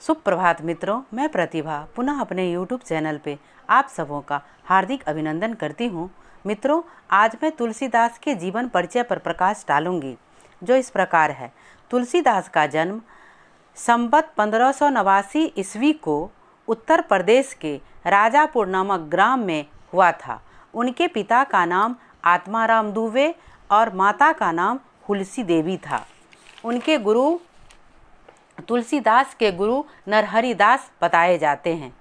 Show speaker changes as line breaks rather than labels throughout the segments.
सुप्रभात मित्रों, मैं प्रतिभा पुनः अपने YouTube चैनल पे आप सबों का हार्दिक अभिनंदन करती हूँ। मित्रों, आज मैं तुलसीदास के जीवन परिचय पर प्रकाश डालूंगी, जो इस प्रकार है। तुलसीदास का जन्म संवत 1589 ईस्वी को उत्तर प्रदेश के राजापुर नामक ग्राम में हुआ था। उनके पिता का नाम आत्माराम दुबे और माता का नाम हुलसी देवी था। उनके गुरु तुलसीदास के गुरु नरहरिदास बताए जाते हैं।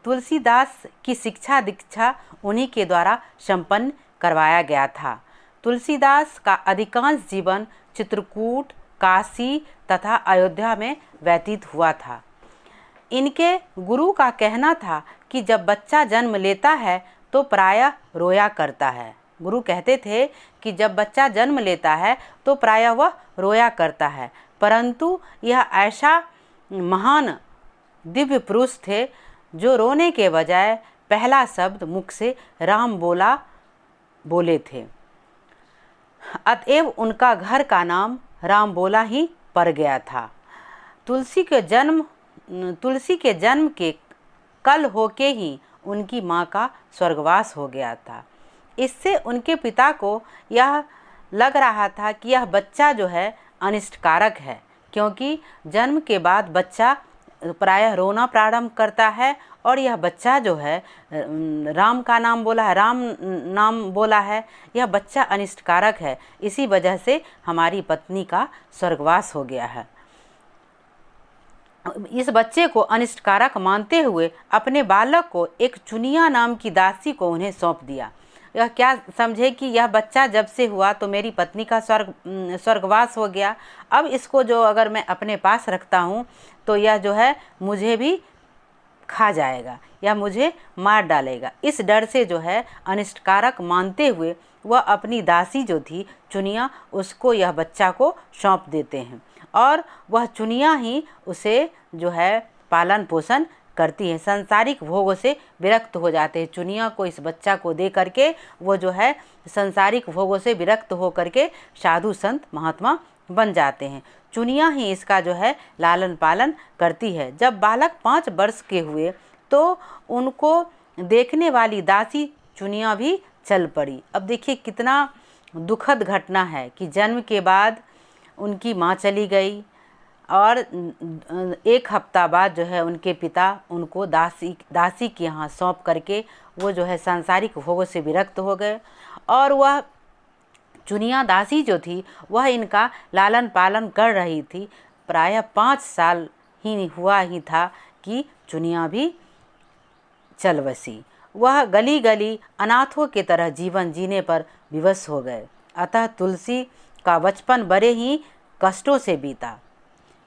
तुलसीदास की शिक्षा दीक्षा उन्हीं के द्वारा संपन्न करवाया गया था। तुलसीदास का अधिकांश जीवन चित्रकूट, काशी तथा अयोध्या में व्यतीत हुआ था। इनके गुरु का कहना था कि जब बच्चा जन्म लेता है तो प्रायः रोया करता है। गुरु कहते थे कि जब बच्चा जन्म लेता है तो प्रायः वह रोया करता है, परंतु यह ऐसा महान दिव्य पुरुष थे जो रोने के बजाय पहला शब्द मुख से राम बोले थे। अतएव उनका घर का नाम राम बोला ही पड़ गया था। तुलसी के जन्म के कल होके ही उनकी माँ का स्वर्गवास हो गया था। इससे उनके पिता को यह लग रहा था कि यह बच्चा जो है अनिष्टकारक है, क्योंकि जन्म के बाद बच्चा प्रायः रोना प्रारंभ करता है और यह बच्चा जो है राम नाम बोला है, यह बच्चा अनिष्टकारक है। इसी वजह से हमारी पत्नी का स्वर्गवास हो गया है। इस बच्चे को अनिष्टकारक मानते हुए अपने बालक को एक चुनिया नाम की दासी को उन्हें सौंप दिया। यह क्या समझे कि यह बच्चा जब से हुआ तो मेरी पत्नी का स्वर्गवास हो गया, अब इसको जो अगर मैं अपने पास रखता हूँ तो यह जो है मुझे भी खा जाएगा या मुझे मार डालेगा। इस डर से जो है अनिष्टकारक मानते हुए वह अपनी दासी जो थी चुनिया, उसको यह बच्चा को सौंप देते हैं और वह चुनिया ही उसे जो है पालन पोषण करती है। सांसारिक भोगों से विरक्त हो जाते हैं। चुनिया को इस बच्चा को दे करके वो जो है सांसारिक भोगों से विरक्त हो करके साधु संत महात्मा बन जाते हैं। चुनिया ही इसका जो है लालन पालन करती है। जब बालक 5 वर्ष के हुए तो उनको देखने वाली दासी चुनिया भी चल पड़ी। अब देखिए कितना दुखद घटना है कि जन्म के बाद उनकी माँ चली गई और 1 हफ्ता बाद जो है उनके पिता उनको दासी के यहाँ सौंप करके वो जो है सांसारिक भोगों से विरक्त हो गए और वह चुनिया दासी जो थी वह इनका लालन पालन कर रही थी। प्रायः 5 साल ही हुआ ही था कि चुनिया भी चल बसी। वह गली गली अनाथों की तरह जीवन जीने पर विवश हो गए। अतः तुलसी का बचपन बड़े ही कष्टों से बीता,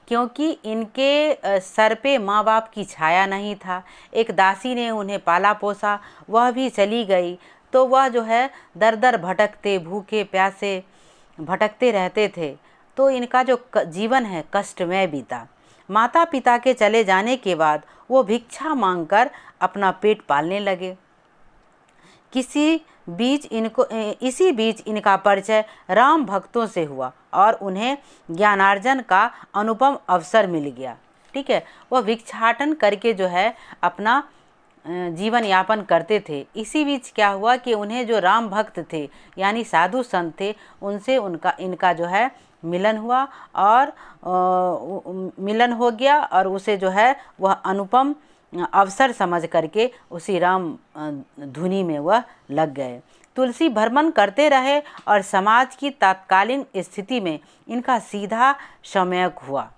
क्योंकि इनके सर पे माँ बाप की छाया नहीं था। एक दासी ने उन्हें पाला पोसा, वह भी चली गई तो वह जो है दर दर भटकते, भूखे प्यासे भटकते रहते थे। तो इनका जो जीवन है कष्टमय बीता। माता पिता के चले जाने के बाद वो भिक्षा मांगकर अपना पेट पालने लगे। इसी बीच इनका परिचय राम भक्तों से हुआ और उन्हें ज्ञानार्जन का अनुपम अवसर मिल गया। ठीक है, वह भिक्षाटन करके जो है अपना जीवन यापन करते थे। इसी बीच क्या हुआ कि उन्हें जो राम भक्त थे यानी साधु संत थे, उनसे इनका जो है मिलन हुआ और मिलन हो गया और उसे जो है वह अनुपम अवसर समझ करके उसी राम धुनी में वह लग गए। तुलसी भ्रमण करते रहे और समाज की तत्कालीन स्थिति में इनका सीधा सम्यक हुआ।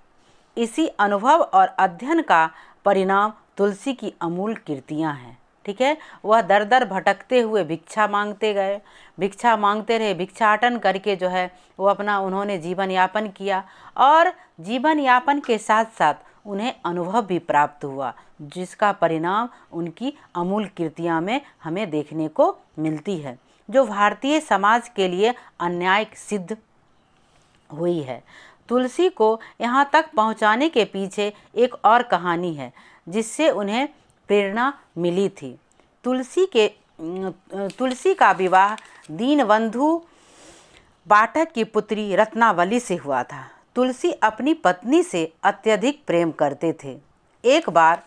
इसी अनुभव और अध्ययन का परिणाम तुलसी की अमूल कीर्तियाँ हैं। ठीक है, वह दर दर भटकते हुए भिक्षा मांगते गए, भिक्षा मांगते रहे, भिक्षाटन करके जो है वो अपना उन्होंने जीवन यापन किया और जीवन यापन के साथ साथ उन्हें अनुभव भी प्राप्त हुआ, जिसका परिणाम उनकी अमूल कीर्तियाँ में हमें देखने को मिलती है, जो भारतीय समाज के लिए अन्याय सिद्ध हुई है। तुलसी को यहाँ तक पहुँचाने के पीछे एक और कहानी है जिससे उन्हें प्रेरणा मिली थी। तुलसी का विवाह दीनबंधु पाठक की पुत्री रत्नावली से हुआ था। तुलसी अपनी पत्नी से अत्यधिक प्रेम करते थे। एक बार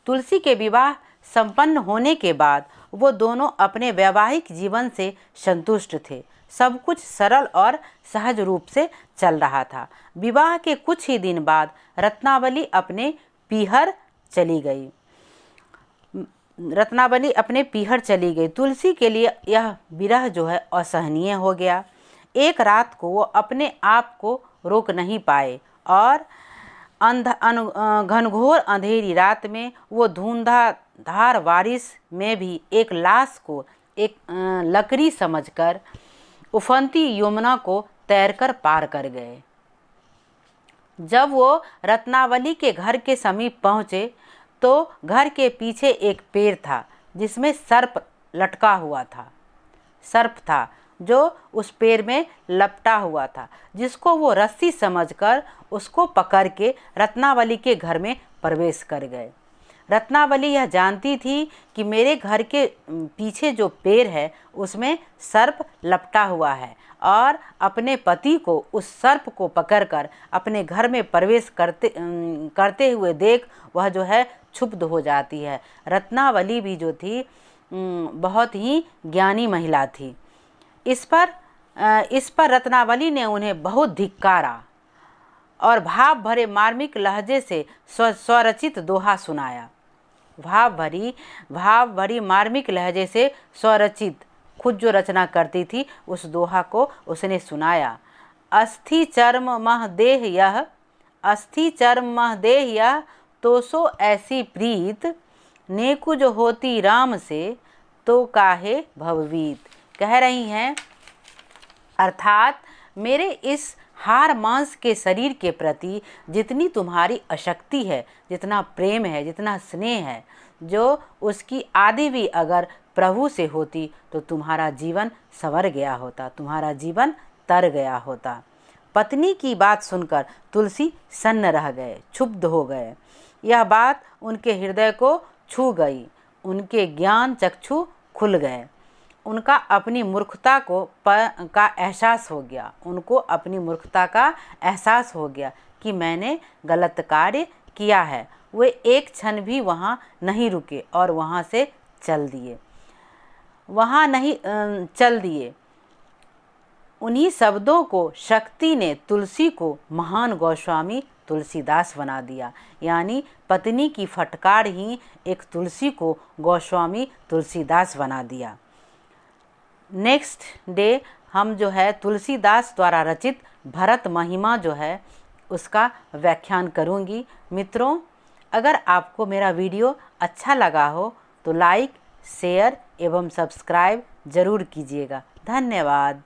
तुलसी के विवाह संपन्न होने के बाद वो दोनों अपने वैवाहिक जीवन से संतुष्ट थे। सब कुछ सरल और सहज रूप से चल रहा था। विवाह के कुछ ही दिन बाद रत्नावली अपने पीहर चली गई। तुलसी के लिए यह विरह जो है असहनीय हो गया। एक रात को वो अपने आप को रोक नहीं पाए और घनघोर अंधेरी रात में वो धुंधार बारिश में भी एक लाश को एक लकड़ी समझकर उफनती यमुना को तैरकर पार कर गए। जब वो रत्नावली के घर के समीप पहुँचे तो घर के पीछे एक पेड़ था जिसमें सर्प लटका हुआ था। सर्प था जो उस पेड़ में लपटा हुआ था, जिसको वो रस्सी समझकर उसको पकड़ के रत्नावली के घर में प्रवेश कर गए। रत्नावली यह जानती थी कि मेरे घर के पीछे जो पेड़ है उसमें सर्प लपटा हुआ है और अपने पति को उस सर्प को पकड़कर अपने घर में प्रवेश करते हुए देख वह जो है क्षुब्ध हो जाती है। रत्नावली भी जो थी बहुत ही ज्ञानी महिला थी। इस पर रत्नावली ने उन्हें बहुत धिक्कारा और भाव भरे मार्मिक लहजे से स्वरचित दोहा सुनाया। भाव भरी मार्मिक लहजे से स्वरचित खुद जो रचना करती थी उस दोहा को उसने सुनाया। अस्थि चर्म मह देह यह तो सो ऐसी प्रीत, नेकु जो होती राम से तो काहे भववीत। कह रही हैं अर्थात मेरे इस हार मांस के शरीर के प्रति जितनी तुम्हारी आसक्ति है, जितना प्रेम है, जितना स्नेह है, जो उसकी आदि भी अगर प्रभु से होती तो तुम्हारा जीवन संवर गया होता, तुम्हारा जीवन तर गया होता। पत्नी की बात सुनकर तुलसी सन्न रह गए, क्षुब्ध हो गए। यह बात उनके हृदय को छू गई, उनके ज्ञान चक्षु खुल गए। उनका अपनी मूर्खता का एहसास हो गया। उनको अपनी मूर्खता का एहसास हो गया कि मैंने गलत कार्य किया है। वे एक क्षण भी वहाँ नहीं रुके और वहाँ से चल दिए। उन्हीं शब्दों को शक्ति ने तुलसी को महान गोस्वामी तुलसीदास बना दिया। यानी पत्नी की फटकार ही एक तुलसी को गोस्वामी तुलसीदास बना दिया। नेक्स्ट डे हम जो है तुलसीदास द्वारा रचित भरत महिमा जो है उसका व्याख्यान करूंगी। मित्रों, अगर आपको मेरा वीडियो अच्छा लगा हो तो लाइक, शेयर एवं सब्सक्राइब ज़रूर कीजिएगा। धन्यवाद।